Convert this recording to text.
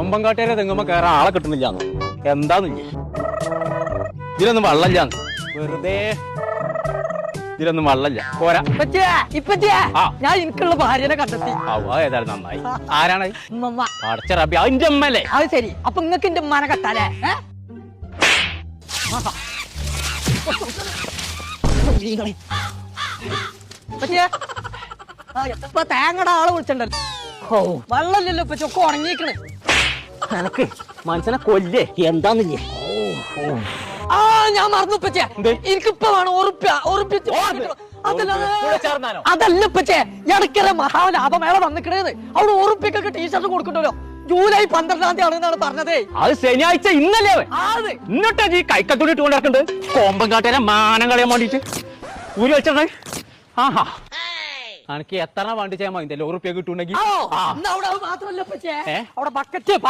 കൊമ്പങ്കാട്ടേരെ തെങ്ങുമ്പോ കയറാൻ ആളെ കിട്ടുന്നില്ലാന്ന്. എന്താന്നില്ലേ ഇതിലൊന്നും വെള്ളമില്ലാന്ന്. വെറുതെ ഇതിലൊന്നും വെള്ളമില്ല. പോരാ ഞാൻ എനിക്കുള്ള ഭാര്യനെ കണ്ടെത്തി. ഏതായാലും നന്നായി. ആരാണ്? ഉമ്മ. അടച്ച റബി അതിന്റെ അമ്മല്ലേ? അത് ശരി. അപ്പൊ നിങ്ങക്ക് എന്റെ ഉമ്മാനെ കെട്ടാലേ? ഇപ്പൊ തേങ്ങയുടെ ആളെ വിളിച്ചിട്ടുണ്ടല്ലോ. വെള്ളമില്ലല്ലോ ഇപ്പൊ ചൊക്കെ ഉണങ്ങിക്കണ്. എനക്ക് മനസ്സിനെ കൊല്ലേ എന്താന്നില്ലേ? ഞാൻ മറന്നു ഇപ്പച്ചേ. എനിക്കിപ്പ വേണം അതല്ല ഇപ്പച്ചേ, ഇടയ്ക്കര മഹാലാഭമേള വന്നിക്കണേന്ന്. അവിടെ ഉറുപ്പിക്കൊക്കെ ടീഷർട്ട് കൊടുക്കണ്ടല്ലോ. ജൂലൈ 12-ാം തീയതി ആണെന്നാണ് പറഞ്ഞത്. അത് ശനിയാഴ്ച ഇന്നല്ലേ? എന്നിട്ടാ ഈ കൈക്കത്തോടെ ഇട്ടുകൊണ്ട് നടക്കുന്നുണ്ട്. കോമ്പങ്കാട്ടേരെ മാനം കളയാൻ വേണ്ടിട്ട് ഊരി വെച്ചേ. ആഹാ എനിക്ക് എത്ര വണ്ടി ചെയ്യാൻ മതി? ഉറുപ്പിയൊക്കെ കിട്ടുണ്ടെങ്കിൽ അവിടെ മാത്രല്ല അവിടെ ബക്കറ്റ്